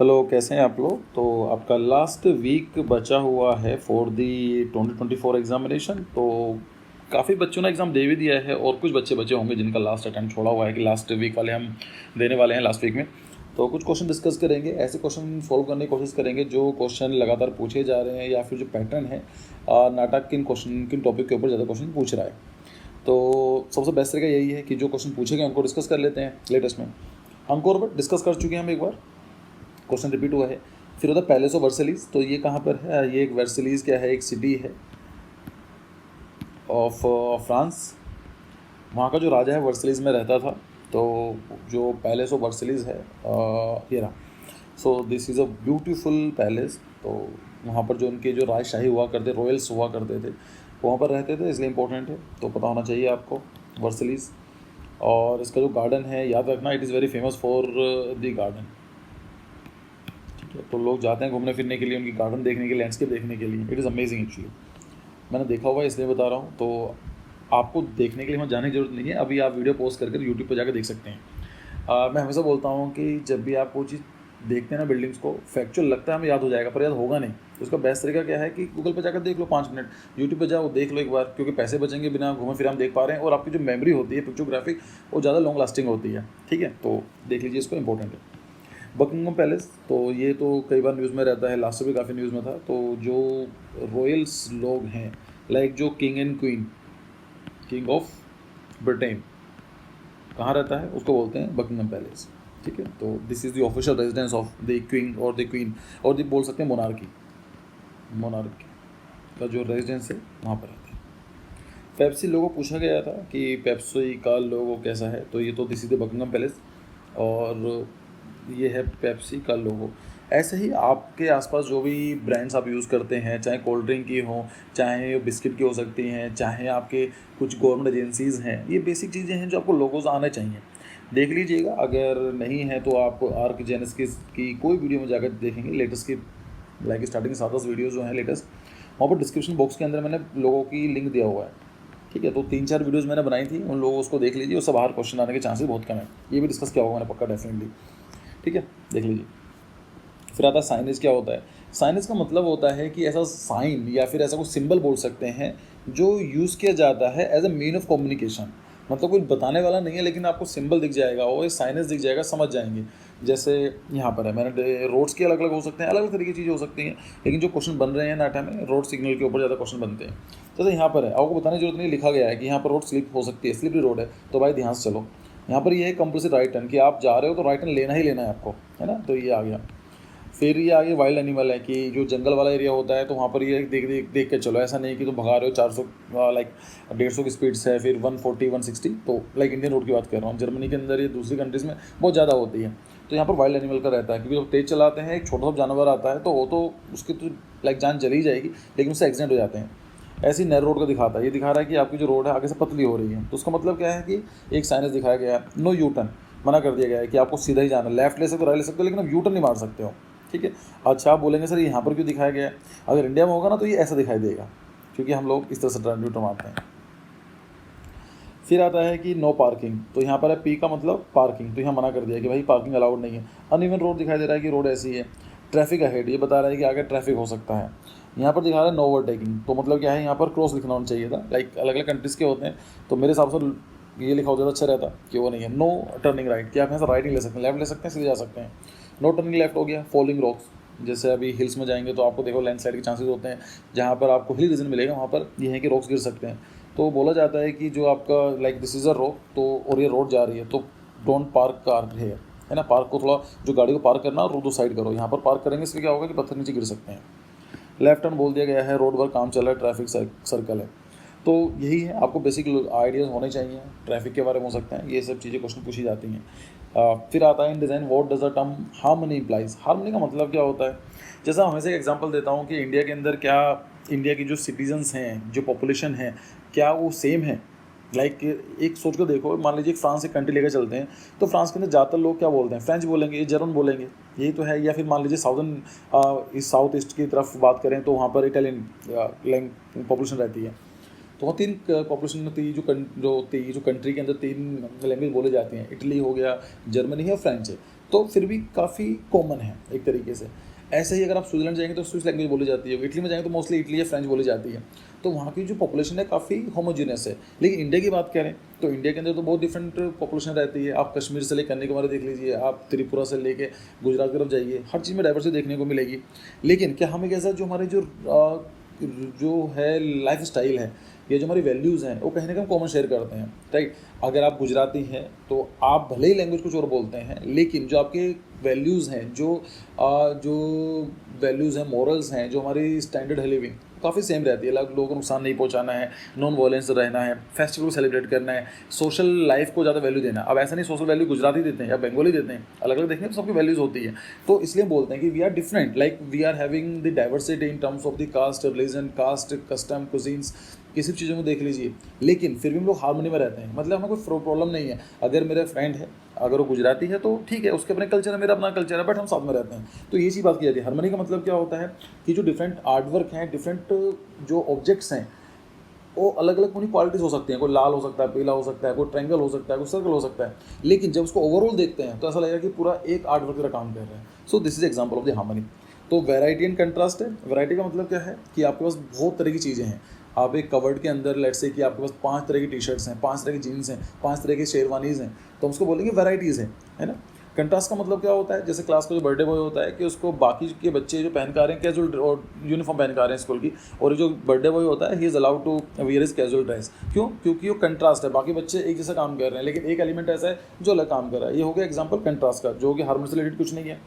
Hello, कैसे हैं आप लोग। तो आपका लास्ट वीक बचा हुआ है फॉर दी 2024 एग्जामिनेशन। तो काफ़ी बच्चों ने एग्ज़ाम दे भी दिया है और कुछ बच्चे बचे होंगे जिनका लास्ट अटेम्प्ट छोड़ा हुआ है कि लास्ट वीक वाले हम देने वाले हैं लास्ट वीक में। तो कुछ क्वेश्चन डिस्कस करेंगे, ऐसे क्वेश्चन सॉल्व करने की कोशिश करेंगे जो क्वेश्चन लगातार पूछे जा रहे हैं या फिर जो पैटर्न है नाटक किन टॉपिक के ऊपर ज़्यादा क्वेश्चन पूछ रहा है। तो सबसे बेस्ट तरीका यही है कि जो क्वेश्चन पूछे गए उनको डिस्कस कर लेते हैं लेटेस्ट में। अंकोर पर डिस्कस कर चुके हैं हम एक बार, क्वेश्चन रिपीट हुआ है। फिर होता है पैलेस ऑफ वर्सेलीज। तो ये कहाँ पर है, ये एक वर्सेलीज क्या है, एक सिटी है ऑफ फ्रांस। वहाँ का जो राजा है वर्सेलीज में रहता था। तो जो पैलेस ऑफ वर्सेलीज है ये रहा। So this is a beautiful palace. तो वहाँ पर जो उनके जो राजशाही हुआ करते, रॉयल्स हुआ करते थे, वहाँ पर रहते थे, इसलिए इंपॉर्टेंट है, तो पता होना चाहिए आपको वर्सेलीज। और इसका जो गार्डन है याद रखना, it is very famous for the garden. तो लोग जाते हैं घूमने फिरने के लिए, उनकी गार्डन देखने के लिए, लैंडस्केप देखने के लिए। It is amazing actually. मैंने देखा हुआ है इसलिए बता रहा हूँ। तो आपको देखने के लिए वहाँ जाने की जरूरत नहीं है, अभी आप वीडियो पोस्ट करके यूट्यूब पर जाकर देख सकते हैं। मैं हमेशा बोलता हूँ कि जब भी आप कोई चीज़ देखते हैं ना, बिल्डिंग्स को फैक्चुअल लगता है हमें याद हो जाएगा, पर याद होगा नहीं। तो उसका बेस्ट तरीका क्या है कि गूगल पर जाकर देख लो 5 मिनट, यूट्यूब पर जाओ देख लो एक बार, क्योंकि पैसे बचेंगे, बिना घूमे फिर हम देख पा रहे हैं, और आपकी जो मेमोरी होती है पिक्चोग्राफिक वो ज़्यादा लॉन्ग लास्टिंग होती है। ठीक है, तो देख लीजिए, इसको इंपॉर्टेंट है। बकिंगम पैलेस, तो ये तो कई बार न्यूज़ में रहता है, लास्ट भी काफ़ी न्यूज़ में था। तो जो रॉयल्स लोग हैं, लाइक जो king and queen, king of Britain कहाँ रहता है उसको बोलते हैं बकिंगम पैलेस। ठीक है, तो this is the official residence of the king और द क्वीन, और द बोल सकते हैं मोनार्की का जो रेजिडेंस है वहाँ पर रहता है। पेप्सी लोगो पूछा गया था कि पेप्सी का लोगो कैसा है, तो ये तो this is the Buckingham palace, और ये है पेप्सी का लोगो। ऐसे ही आपके आसपास जो भी ब्रांड्स आप यूज़ करते हैं, चाहे कोल्ड ड्रिंक की हो, चाहे बिस्किट की हो सकती हैं, चाहे आपके कुछ गवर्नमेंट एजेंसीज़ हैं, ये बेसिक चीज़ें हैं जो आपको लोगोज आने चाहिए। देख लीजिएगा, अगर नहीं है तो आप आर्क जेनेसिस की कोई वीडियो में जाकर देखेंगे, लेटेस्ट की लाइक स्टार्टिंग 7-10 वीडियोज़ जो हैं लेटेस्ट, वहाँ पर डिस्क्रिप्शन बॉक्स के अंदर मैंने लोगों की लिंक दिया हुआ है। ठीक है, तो 3-4 वीडियोज़ मैंने बनाई थी, उन लोगों उसको देख लीजिए, उससे बाहर क्वेश्चन आने के चांसेस बहुत कम है। ये भी डिस्कस किया होगा मैंने पक्का, डेफिनेटली। ठीक है, देख लीजिए। फिर आता है साइनेज। क्या होता है साइनेज का मतलब होता है कि ऐसा साइन या फिर ऐसा कुछ सिंबल बोल सकते हैं जो यूज़ किया जाता है as a mean of communication. मतलब कोई बताने वाला नहीं है, लेकिन आपको सिंबल दिख जाएगा, वो साइनेज दिख जाएगा, समझ जाएंगे। जैसे यहाँ पर है, मैंने रोड्स के अलग अलग हो सकते हैं, अलग अलग तरीके की चीज़ें हो सकती हैं, लेकिन जो क्वेश्चन बन रहे हैं नाटा में, रोड सिग्नल के ऊपर ज़्यादा क्वेश्चन बनते हैं। जैसे यहाँ पर है, आपको बताने की जरूरत नहीं, लिखा गया है कि यहाँ पर रोड स्लिप हो सकती है, स्लिपरी रोड है, तो भाई ध्यान से चलो। यहाँ पर ये है कंपल्सरी राइट टर्न, कि आप जा रहे हो तो राइट टर्न लेना ही लेना है आपको, है ना। तो ये आ गया। फिर ये आगे वाइल्ड एनिमल है, कि जो जंगल वाला एरिया होता है तो वहाँ पर ये देख के चलो, ऐसा नहीं कि तुम भगा रहे हो 400 लाइक 150 की स्पीड से, फिर 140 160। तो लाइक इंडियन रोड की बात कर रहा हूँ, जर्मनी के अंदर, ये दूसरी कंट्रीज़ में बहुत ज़्यादा होती है। तो यहाँ पर वाइल्ड एनिमल का रहता है, क्योंकि जब तेज़ चलाते हैं एक छोटा सा जानवर आता है तो वो तो उसकी तो लाइक जान चली जाएगी, लेकिन उससे एक्सीडेंट हो जाते हैं। ऐसी नैरो रोड का दिखाता है, ये दिखा रहा है कि आपकी जो रोड है आगे से पतली हो रही है। तो उसका मतलब क्या है कि एक साइनेज दिखाया गया है, नो यू टर्न, मना कर दिया गया है कि आपको सीधा ही जाना, लेफ्ट ले सकते हो, राइट ले सकते हो, लेकिन आप यू टर्न नहीं मार सकते हो। ठीक है, अच्छा आप बोलेंगे सर यहाँ पर क्यों दिखाया गया है, अगर इंडिया में होगा ना तो ये ऐसा दिखाई देगा, क्योंकि हम लोग इस तरह से यू टर्न मारते हैं। फिर आता है कि नो पार्किंग, तो यहाँ पर है पी का मतलब पार्किंग, तो यहाँ मना कर दिया कि भाई पार्किंग अलाउड नहीं है। अनइवन रोड दिखाई दे रहा है कि रोड ऐसी है। ट्रैफिक अहेड, ये बता रहा है कि आगे ट्रैफिक हो सकता है। यहाँ पर दिखा रहा है नो ओवरटेकिंग, तो मतलब क्या है, यहाँ पर क्रॉस लिखना होना चाहिए था, लाइक अलग अलग कंट्रीज़ के होते हैं, तो मेरे हिसाब से ये लिखा होता तो अच्छा रहता कि वो नहीं है। नो टर्निंग राइट, कि आप यहाँ से राइट नहीं ले सकते, लेफ्ट ले सकते हैं, सीधे जा सकते हैं। नो टर्निंग लेफ्ट हो गया। फॉलिंग रॉक्स, जैसे अभी हिल्स में जाएंगे तो आपको देखो लैंडस्लाइड के चांसेस होते हैं, जहाँ पर आपको हिल रीजन मिलेगा वहाँ पर ये है कि रॉक्स गिर सकते हैं। तो बोला जाता है कि जो आपका like this is a road, तो और ये रोड जा रही है तो डोंट पार्क कार हेयर, है ना। पार्क को थोड़ा, जो गाड़ी को पार्क करना और दो साइड करो, यहाँ पर पार्क करेंगे इससे क्या होगा कि पत्थर नीचे गिर सकते हैं। लेफ्ट टर्न बोल दिया गया है, रोड पर काम चल रहा है, ट्रैफिक सर्कल है। तो यही है, आपको बेसिक आइडियाज़ होने चाहिए, ट्रैफिक के बारे में हो सकते हैं, ये सब चीज़ें क्वेश्चन पूछी जाती हैं। फिर आता है in design what does the term harmony implies. Harmony का मतलब क्या होता है, जैसा हमेशा एक एग्जांपल देता हूँ कि इंडिया के अंदर क्या, इंडिया की जो सिटीजन्स हैं, जो पॉपुलेशन है, क्या वो सेम है। लाइक एक सोच कर देखो, मान लीजिए फ्रांस एक कंट्री लेकर चलते हैं, तो फ्रांस के अंदर ज़्यादातर लोग क्या बोलते हैं, फ्रेंच बोलेंगे, जर्मन बोलेंगे, यही तो है। या फिर मान लीजिए इस साउथ ईस्ट की तरफ बात करें तो वहाँ पर इटालियन पॉपुलेशन रहती है। तो वहाँ 3 पॉपुलेशन में जो कंट्री के अंदर 3 लैंग्वेज बोले जाती हैं, इटली हो गया, जर्मनी है और फ्रेंच है। तो फिर भी काफ़ी कॉमन है एक तरीके से। ऐसे ही अगर आप स्विट्ज़रलैंड जाएंगे तो स्विस लैंग्वेज बोली जाती है, इटली में जाएंगे तो मोस्टली इटली या फ्रेंच बोली जाती है। तो वहाँ की जो पॉपुलेशन है काफ़ी होमोजीनियस है। लेकिन इंडिया की बात करें तो इंडिया के अंदर तो बहुत डिफरेंट पॉपुलेशन रहती है। आप कश्मीर से लेकर कन्याकुमारी देख लीजिए, आप त्रिपुरा से लेके गुजरात की तरफ जाइए, हर चीज़ में डाइवर्सिटी देखने को मिलेगी। लेकिन क्या हम एक ऐसा जो हमारे जो है लाइफ स्टाइल है, ये जो हमारी वैल्यूज़ हैं, वो कहीं ना कहीं कॉमन शेयर करते हैं, राइट। अगर आप गुजराती हैं तो आप भले ही लैंग्वेज कुछ और बोलते हैं, लेकिन जो आपके वैल्यूज़ हैं, जो वैल्यूज़ हैं, मॉरल्स हैं, जो हमारी स्टैंडर्ड है लिविंग, काफ़ी सेम रहती है। लोगों को नुकसान नहीं पहुंचाना है, नॉन वायलेंस रहना है, फेस्टिवल को सेलिब्रेट करना है, सोशल लाइफ को ज़्यादा वैल्यू देना। अब ऐसा नहीं सोशल वैल्यू गुजराती देते हैं या बंगाली देते हैं, अलग अलग देखेंगे तो सबकी वैल्यूज़ होती है। तो इसलिए बोलते हैं कि we are different, like we are having the diversity in terms of the caste, religion, caste, custom, cuisines, किसी भी चीज़ों को देख लीजिए। लेकिन फिर भी हम लोग हार्मनी में रहते हैं, मतलब हमें कोई प्रॉब्लम नहीं है। अगर मेरा फ्रेंड है, अगर वो गुजराती है तो ठीक है, उसके अपने कल्चर है, मेरा अपना कल्चर है, बट हम साथ में रहते हैं। तो ये चीज़ बात की जाती है। हार्मनी का मतलब क्या होता है कि जो डिफरेंट आर्ट वर्क हैं, डिफरेंट जो ऑब्जेक्ट्स हैं, वो अलग अलग उनकी क्वालिटीज़ हो सकती हैं। कोई लाल हो सकता है, पीला हो सकता है, कोई ट्रायंगल हो सकता है, कोई सर्कल हो सकता है। लेकिन जब उसको ओवरऑल देखते हैं तो ऐसा लगेगा कि पूरा एक आर्ट वर्क का काम कर रहे हैं। So this is example of the harmony. तो वैरायटी एंड कंट्रास्ट है। वैरायटी का मतलब क्या है कि आपके पास बहुत तरह की चीज़ें हैं। आप एक कवर्ड के अंदर लेट्स से कि आपके पास 5 तरह की टी शर्ट्स हैं, 5 तरह की जीन्स हैं, 5 तरह की शेरवानीज़ हैं, तो हम उसको बोलेंगे वैराइटीज़ हैं, है ना। कंट्रास्ट का मतलब क्या होता है, जैसे क्लास का जो बर्थडे बॉय होता है कि उसको बाकी के बच्चे जो पहन कर आ रहे हैं कैजुअल और यूनिफॉर्म पहन कर आ रहे हैं स्कूल की, और जो बर्थडे बॉय होता है he is allowed to wear is casual dress. क्यों? क्योंकि वो कंट्रास्ट है। बाकी बच्चे एक जैसा काम कर रहे हैं, लेकिन एक एलिमेंट ऐसा है जो अलग काम कर रहा है। ये हो गया एग्जाम्पल कंट्रास्ट का, जो कि हार्मनी से रिलेटेड कुछ नहीं है।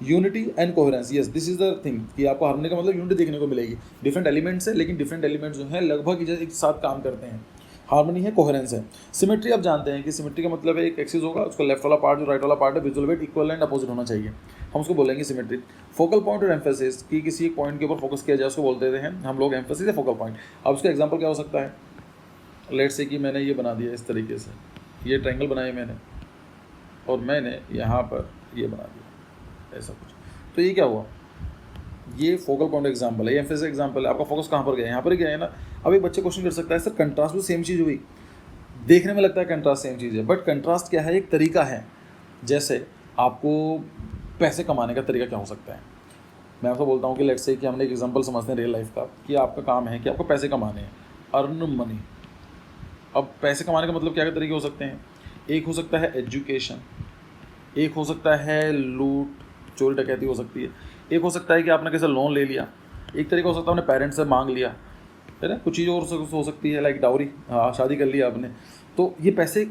Unity and coherence, yes this is the thing कि आपको हार्मनी का मतलब यूनिटी देखने को मिलेगी। डिफरेंट एलिमेंट्स है, लेकिन डिफरेंट एलिमेंट्स जो हैं लगभग एक साथ काम करते हैं। हार्मनी है, कोहेरेंस है। सिमेट्री आप जानते हैं कि सिमेट्री का मतलब है एक एक्सिस होगा, उसका लेफ्ट वाला पार्ट जो राइट वाला पार्ट है visual weight equal and opposite होना चाहिए, हम उसको बोलेंगे सिमेट्री। फोकल पॉइंट और एम्फेसिस की किसी एक पॉइंट के ऊपर फोकस किया जाए उसको बोलते हैं हम लोग एम्फेसिस या फोकल पॉइंट। अब उसका एग्जांपल क्या हो सकता है, लेट्स से कि मैंने ये बना दिया इस तरीके से, ये ट्रायंगल बनाया मैंने और मैंने यहाँ पर ये बना दिया ऐसा कुछ, तो ये क्या हुआ, ये फोकल पॉइंट एग्जांपल है, ये एम्फेसिस एग्जांपल है। आपका फोकस कहाँ पर गया, यहाँ पर ही गया है ना। अब एक बच्चे क्वेश्चन कर सकता है सर कंट्रास्ट भी सेम चीज़ हुई, देखने में लगता है कंट्रास्ट सेम चीज़ है, बट कंट्रास्ट क्या है, एक तरीका है। जैसे आपको पैसे कमाने का तरीका क्या हो सकता है, मैं आपको बोलता हूँ कि लेट्स से कि हमने एक एग्जांपल समझते हैं रियल लाइफ का, कि आपका काम है कि आपको पैसे कमाने हैं, अर्न मनी। अब पैसे कमाने का मतलब क्या क्या तरीके हो सकते हैं, एक हो सकता है एजुकेशन, एक हो सकता है लूट चोरी डकैती हो सकती है, एक हो सकता है कि आपने कैसे लोन ले लिया, एक तरीका हो सकता है अपने पेरेंट्स से मांग लिया, है ना। कुछ चीज़ और हो सकती है लाइक डाउरी, हाँ शादी कर लिया आपने। तो ये पैसे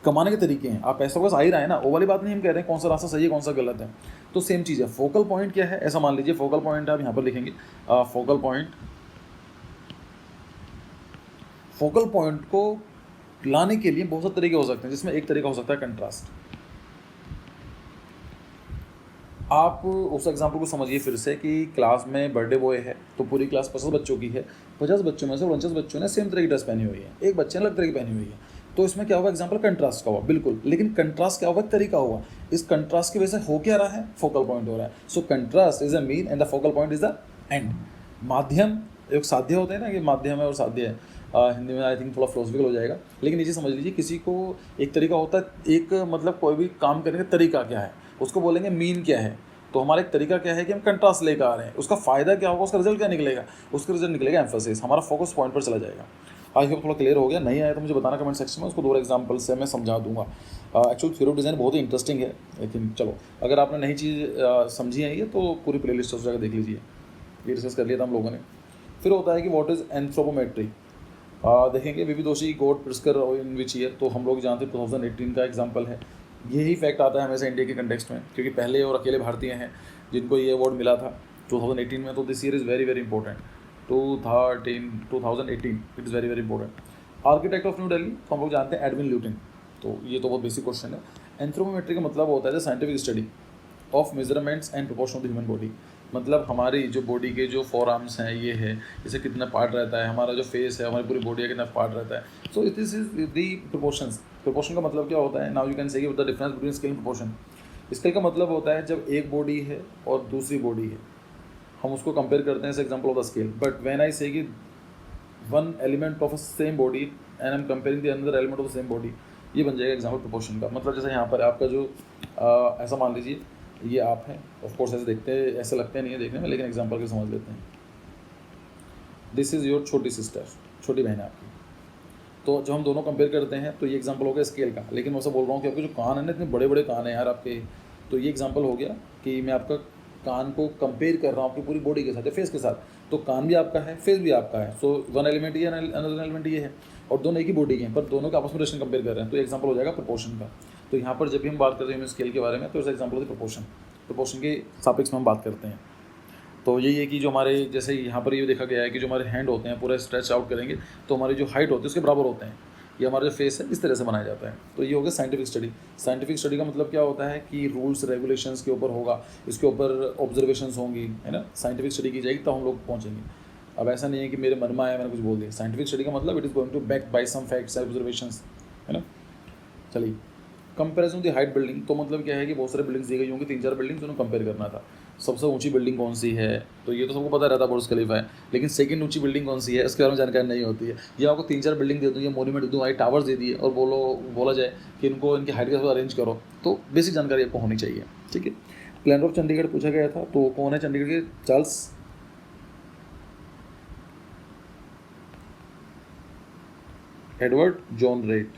कमाने के तरीके हैं, आप पैसा बस आ ही रहा है ना, वो वाली बात नहीं हम कह रहे हैं कौन सा रास्ता सही है कौन सा गलत है। तो सेम चीज़ है। फोकल पॉइंट क्या है, ऐसा मान लीजिए फोकल पॉइंट आप यहाँ पर लिखेंगे, फोकल पॉइंट को लाने के लिए बहुत सारे तरीके हो सकते हैं, जिसमें एक तरीका हो सकता है कंट्रास्ट। आप उस एग्जाम्पल को समझिए फिर से कि क्लास में बर्थडे बॉय है, तो पूरी क्लास 50 बच्चों की है, 50 बच्चों में से 49 बच्चों ने सेम तरह की ड्रेस पहनी हुई है, एक बच्चे ने अलग तरह की पहनी हुई है। तो इसमें क्या हुआ, एग्जाम्पल कंट्रास्ट का हुआ, बिल्कुल। लेकिन कंट्रास्ट क्या हुआ, तरीका हुआ। इस कंट्रास्ट की वजह से हो क्या रहा है, फोकल पॉइंट हो रहा है। So contrast is a mean and the focal point is the end. माध्यम एक साध्य होते हैं ना, कि माध्यम है और साध्य है, हिंदी में आई थिंक थोड़ा फिलोसफिकल हो जाएगा, लेकिन ये चीज़ समझ लीजिए, किसी को एक तरीका होता है, एक मतलब कोई भी काम करने का तरीका क्या है उसको बोलेंगे मीन क्या है। तो हमारा एक तरीका क्या है कि हम कंट्रास्ट लेकर आ रहे हैं, उसका फायदा क्या होगा, उसका रिजल्ट क्या निकलेगा, उसका रिजल्ट निकलेगा एम्फेसिस, हमारा फोकस पॉइंट पर चला जाएगा। आई होप थोड़ा क्लियर हो गया, नहीं आया तो मुझे बताना कमेंट सेक्शन में, उसको 2 एग्जांपल से मैं समझा दूंगा। एक्चुअल थ्योरी ऑफ डिज़ाइन बहुत ही इंटरेस्टिंग है, लेकिन चलो अगर आपने नई चीज़ समझी है ये तो पूरी प्ले लिस्ट जाकर देख लीजिए, ये डिस्कस कर लिया था हम लोगों ने। फिर होता है कि व्हाट इज़ एंथ्रोपोमेट्री, देखेंगे विवी दोषी गोड प्रिस्कर इन विच ईयर, तो हम लोग जानते हैं 2018 का एग्जाम्पल है। यही फैक्ट आता है हमेशा इंडिया के कंटेक्स्ट में, क्योंकि पहले और अकेले भारतीय हैं जिनको ये अवार्ड मिला था 2018 में। तो this year is very very important, 2018 it is very very important. Architect of new Delhi तो हम लोग जानते हैं एडविन ल्यूटिन, तो ये तो बहुत बेसिक क्वेश्चन है। एंथ्रोपोमेट्री का मतलब होता है scientific study of measurements and proportion of the human body, मतलब हमारी जो बॉडी के जो 4 आर्म्स हैं ये है, इसे कितना पार्ट रहता है, हमारा जो फेस है, हमारी पूरी बॉडी का कितना पार्ट रहता है। So this is the proportions. Proportion का मतलब क्या होता है, now you can say the difference between scale and proportion. Scale का मतलब होता है जब एक बॉडी है और दूसरी बॉडी है, हम उसको कंपेयर करते हैं, example of the scale. But when I से कि one element of a same body and I am comparing the another element of the same body, ये बन जाएगा एग्जाम्पल प्रोपोर्शन का। मतलब जैसे यहाँ पर आपका जो ऐसा मान लीजिए ये आप हैं, ऑफ कोर्स ऐसे देखते हैं, ऐसे लगते नहीं है देखने में, लेकिन एग्जाम्पल के समझ लेते हैं। दिस इज़ योर छोटी सिस्टर, छोटी बहन है आपकी। तो जब हम दोनों कंपेयर करते हैं तो ये एग्जांपल हो गया स्केल का। लेकिन मैं उससे बोल रहा हूँ कि आपके जो कान है ना, इतने बड़े बड़े कान हैं यार आपके, तो ये एग्जांपल हो गया कि मैं आपका कान को कंपेयर कर रहा हूँ आपकी पूरी बॉडी के साथ या फेस के साथ। तो कान भी आपका है, फेस भी आपका है, सो वन एलिमेंट ये, अनदर एलिमेंट ये है, और दोनों एक ही बॉडी के हैं, पर दोनों के आपस में रिलेशन कंपेयर कर रहे हैं, तो एग्जाम्पल हो जाएगा प्रोपोर्शन का। तो यहाँ पर जब भी हम बात करते हैं स्केल के बारे में, तो ऐसा एग्जाम्पल होती है प्रोपोर्शन। प्रोपोर्शन के सापेक्ष में हम बात करते हैं। तो यही है कि जो हमारे, जैसे यहाँ पर ये देखा गया है कि जो हमारे हैंड होते हैं पूरा स्ट्रेच आउट करेंगे तो हमारी जो हाइट होती है उसके बराबर होते हैं। ये हमारा जो फेस है इस तरह से बनाया जाता है। तो ये हो गया साइंटिफिक स्टडी। साइंटिफिक स्टडी का मतलब क्या होता है कि रूल्स रेगुलेशंस के ऊपर होगा, इसके ऊपर ऑब्जर्वेशंस होंगी, है ना। साइंटिफिक स्टडी की जाएगी तो हम लोग पहुँचेंगे। अब ऐसा नहीं है कि मेरे मन में आया मैंने कुछ बोल दिया। साइंटिफिक स्टडी का मतलब it is going to back by some facts observations, है ना। चलिए, कंपेरिजन दी हाइट बिल्डिंग, तो मतलब क्या है कि बहुत सारे बिल्डिंग्स दी गई होंगी, 3-4 बिल्डिंग दोनों कंपेयर करना था। सबसे ऊंची बिल्डिंग कौन सी है, तो ये तो सबको पता रहता है बुर्ज खलीफा है, लेकिन सेकंड ऊंची बिल्डिंग कौन सी है उसके बारे में जानकारी नहीं होती है। ये आपको 3-4 बिल्डिंग दे दूँ या मोन्यूमेंट दे दूँ, हाइट टावर्स दे दिए और बोला जाए कि इनको इनकी हाइट के साथ अरेंज करो, तो बेसिक जानकारी आपको होनी चाहिए, ठीक है। प्लानर ऑफ चंडीगढ़ पूछा गया था, तो कौन है चंडीगढ़ के? Charles Edward John rate.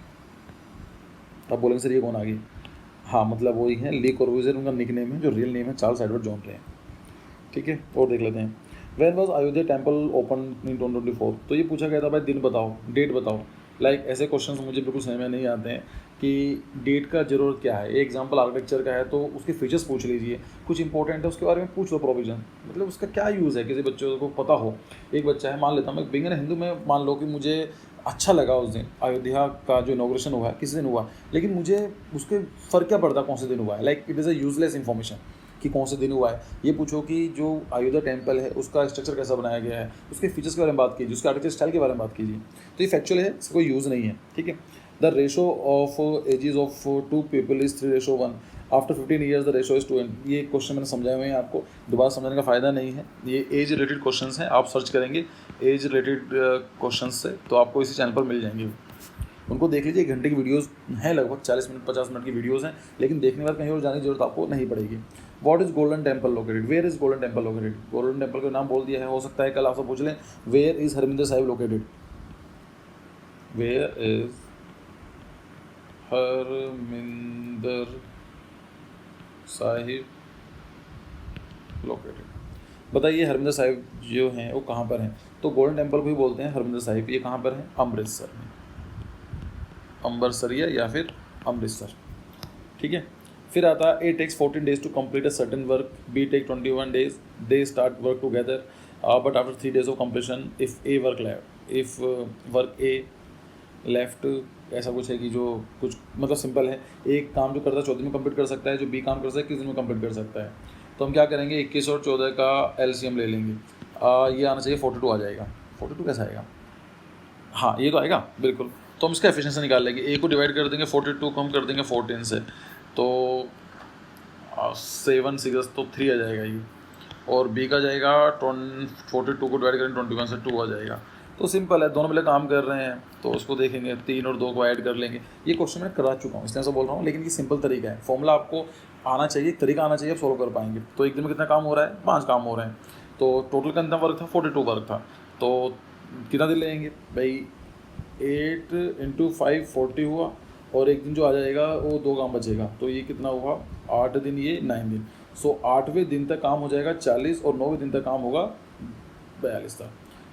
आप बोलेंगे सर ये कौन आ गई? हाँ, मतलब वही है, ली कॉर्बूजियर उनका निक नेम है, जो रियल नेम है चार्ल्स एडवर्ड जॉन रे, ठीक है। और देख लेते हैं, when was Ayodhya temple open in 2024। तो ये पूछा गया था भाई दिन बताओ, डेट बताओ। लाइक ऐसे क्वेश्चंस मुझे बिल्कुल समझ में नहीं आते हैं कि डेट का जरूरत क्या है। एक एग्जांपल आर्किटेक्चर का है तो उसके फीचर्स पूछ लीजिए, कुछ इंपॉर्टेंट है उसके बारे में पूछ लो, प्रोविजन मतलब उसका क्या यूज़ है, किसी बच्चे को पता हो। एक बच्चा है, मान लेता हूँ मैं बिगिनर हिंदू में, मान लो कि मुझे अच्छा लगा उस दिन अयोध्या का जो इनॉग्रेशन हुआ है, किस दिन हुआ, लेकिन मुझे उसके फ़र्क क्या पड़ता कौन से दिन हुआ है। Like it is a useless information कि कौन से दिन हुआ है। ये पूछो कि जो अयोध्या टेम्पल है उसका स्ट्रक्चर कैसा बनाया गया है, उसके फीचर्स के बारे में बात कीजिए, उसके आर्किटेक्चर स्टाइल के बारे में बात कीजिए। तो ये फैक्चुअल है, इसका कोई यूज़ नहीं है, ठीक है। The ratio of ages of 2 people is 3:1। After 15 years the ratio is 2। ये क्वेश्चन मैंने समझाए हुए हैं, आपको दोबारा समझाने का फ़ायदा नहीं है। ये एज रिलेटेड क्वेश्चन हैं, आप सर्च करेंगे एज रिलेटेड क्वेश्चन से तो आपको इसी चैनल पर मिल जाएंगे। उनको देख लीजिए, 1 घंटे की वीडियोस हैं, लगभग 40 मिनट 50 मिनट की वीडियोस हैं, लेकिन देखने के बाद कहीं और जाने की जरूरत आपको नहीं पड़ेगी। What is Golden Temple located? Where is Golden Temple located? Golden Temple का नाम बोल दिया है, हो सकता है कल आपसे पूछ लें where is Harmandir Sahib located? Where is Harmandir Sahib located? बताइए हरमिंदर साहिब जो हैं वो कहाँ पर हैं? तो गोल्डन टेम्पल को ही बोलते हैं हरमिंदर साहिब। ये कहाँ पर है? अमृतसर में, अम्बरसरिया या फिर अमृतसर, ठीक है। फिर आता है A takes 14 days to complete a certain work, B take 21 days, they start work together, but after 3 days of completion if work A left, ऐसा कुछ है कि जो कुछ मतलब सिंपल है, एक काम जो करता है 14 दिन में कंप्लीट कर सकता है, जो बी काम कर सकता है 21 दिन में कंप्लीट कर सकता है। तो हम क्या करेंगे, 21 और 14 का LCM ले लेंगे। ये आना चाहिए 42 आ जाएगा। 42 कैसा आएगा? हाँ ये तो आएगा बिल्कुल। तो हम इसका एफिशिएंसी निकाल लेंगे, ए को डिवाइड कर देंगे 42 को हम कर देंगे 14 से, तो 7 6 तो 3 आ जाएगा ये, और बी का जाएगा 42 को डिवाइड करेंगे 21 से 2 आ जाएगा। तो सिंपल है, दोनों मिले काम कर रहे हैं तो उसको देखेंगे, 3 और 2 को ऐड कर लेंगे। ये क्वेश्चन मैं करा चुका हूँ इसलिए ऐसा बोल रहा हूँ, लेकिन ये सिंपल तरीका है, फॉर्मूला आपको आना चाहिए, तरीका आना चाहिए, आप सोल्व कर पाएंगे। तो एक दिन में कितना काम हो रहा है? 5 काम हो रहे हैं। तो टोटल कितना वर्क था? 42 वर्क था। तो कितना दिन लगेंगे भाई? 8 × 5 40 हुआ, और एक दिन जो आ जाएगा वो 2 काम बचेगा, तो ये कितना हुआ? 8 दिन, ये 9 दिन। सो 8वें दिन तक काम हो जाएगा 40, और 9वें दिन तक काम होगा 42 तक।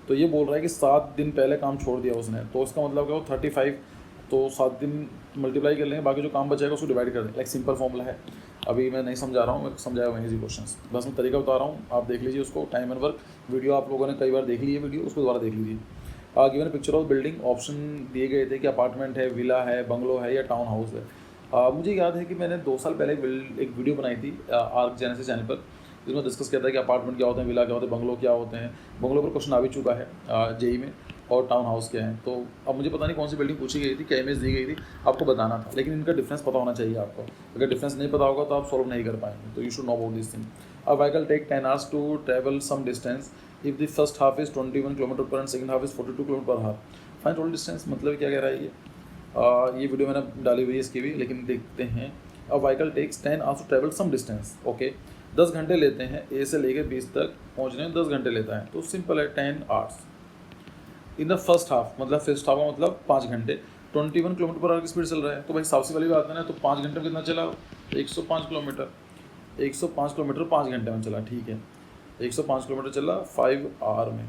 तो ये बोल रहा है कि 7 दिन पहले काम छोड़ दिया उसने, तो इसका मतलब क्या हो? 35। तो 7 दिन मल्टीप्लाई कर लेंगे, बाकी जो काम बचेगा उसको डिवाइड कर देंगे। लाइक सिंपल फॉर्मूला है, अभी मैं नहीं समझा रहा हूँ, मैं समझाया हुआ इजी क्वेश्चन, बस मैं तरीका बता रहा हूँ, आप देख लीजिए उसको। टाइम एंड वर्क वीडियो आप लोगों ने कई बार देख ली है वीडियो, उसको दोबारा देख लीजिए। Given picture of building, option दिए गए थे कि अपार्टमेंट है, विला है, बंगलो है या टाउन हाउस है। मुझे याद है कि मैंने 2 साल पहले एक वीडियो बनाई थी आर्क जेनेसिस चैनल पर, जिसमें डिस्कस किया था कि अपार्टमेंट क्या होते हैं, विला क्या होते हैं, बंगलो क्या होते हैं। बंगलो पर क्वेश्चन आ भी चुका है जेई में, और टाउन हाउस क्या है। तो अब मुझे पता नहीं कौन सी बिल्डिंग पूछी गई थी, क्या इमेज दी गई थी, आपको बताना था, लेकिन इनका डिफरेंस पता होना चाहिए आपको। अगर डिफरेंस नहीं पता होगा तो आप सॉल्व नहीं कर पाएंगे, तो you should know about this thing. A vehicle take 10 hours to travel some distance if the first half is 21 km/h and second half is 42 km/h। Find total distance, मतलब क्या कह रहा है ये? ये वीडियो मैंने डाली हुई है इसकी भी, लेकिन देखते हैं। A vehicle takes 10 hours to travel some distance. Okay, 10 घंटे लेते हैं, ए से लेकर 20 तक पहुँचने में 10 घंटे लेता है, तो सिंपल है 10 hours in the first half, मतलब फर्स्ट हाफ का मतलब 5 घंटे 21 किलोमीटर पर आवर की स्पीड चल रहा है। तो भाई साफ सी वाली बात है ना, तो 5 घंटे में कितना चला? 105 किलोमीटर। 105 किलोमीटर 5 घंटे में चला, ठीक है। 105 किलोमीटर चला 5 आवर में।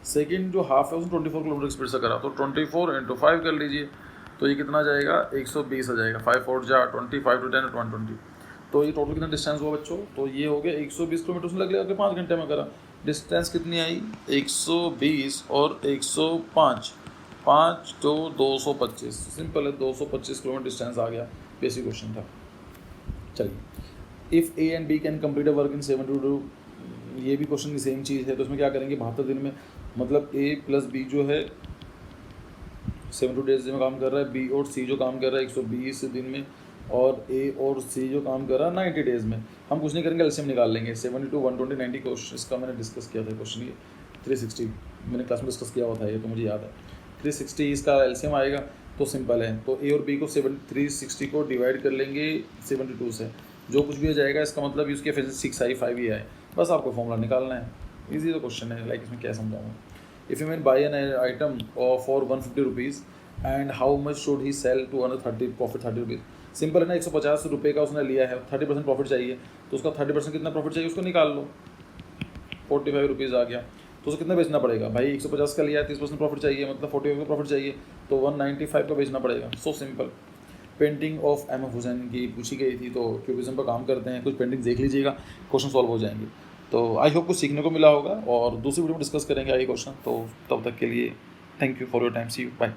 सेकेंड जो हाफ है उसने 24 किलोमीटर की स्पीड से करा, तो 24 × 5 कर लीजिए, तो ये कितना जाएगा? 120 आ जाएगा। 5 4 जा 20, 5 to 10 120। तो ये टोटल कितना डिस्टेंस हुआ बच्चों? तो ये हो गया 120 किलोमीटर उसने लग लिया 5 घंटे में करा। डिस्टेंस कितनी आई? 120 और 105, 5 तो 225। सिंपल है, 225 किलोमीटर डिस्टेंस आ गया। बेसिक क्वेश्चन था। चलिए, if A and B can complete a work in 72, ये भी क्वेश्चन की सेम चीज़ है। तो इसमें क्या करेंगे? 72 दिन में, मतलब ए प्लस बी जो है 72 डेज में काम कर रहा है, बी और सी जो काम कर रहा है 120 दिन में, और ए और सी जो काम कर रहा है 90 डेज़ में। हम कुछ नहीं करेंगे, एलसीएम निकाल लेंगे। 72 120 90 क्वेश्चन, इसका मैंने डिस्कस किया था क्वेश्चन ये 360, मैंने क्लास में डिस्कस किया हुआ था ये, तो मुझे याद है। 360 इसका एलसीएम आएगा, तो सिंपल है। तो ए और बी को 360 को डिवाइड कर लेंगे 72 से, जो कुछ भी हो जाएगा इसका मतलब उसकी एफिशिएंसी 6 आई 5 ही आए। बस आपको फॉर्मूला निकालना है। ईजी तो क्वेश्चन है, लाइक इसमें क्या समझाऊँ। If you man buy an item for 150 rupees and how much should he sell to earn 30 profit 30 rupees. Simple है ना, 150 रुपये का उसने लिया है, 30% प्रॉफिट चाहिए, तो उसका 30% कितना प्रॉफिट चाहिए उसको निकाल लो। 45 रुपीज़ आ गया, तो उसे कितना बेचना पड़ेगा भाई? 150 का लिया है, 30% प्रॉफिट चाहिए, मतलब 45 का प्रॉफिट चाहिए, तो 195 का बेचना पड़ेगा। So simple. Painting of M F Husain की पूछी गई थी, तो क्यूबिज्म पर काम करते हैं, कुछ पेंटिंग देख लीजिएगा, क्वेश्चन सॉल्व हो जाएंगे। तो आई होप कुछ सीखने को मिला होगा, और दूसरी वीडियो में डिस्कस करेंगे आगे क्वेश्चन। तो तब तक के लिए thank you for your time, see you, bye.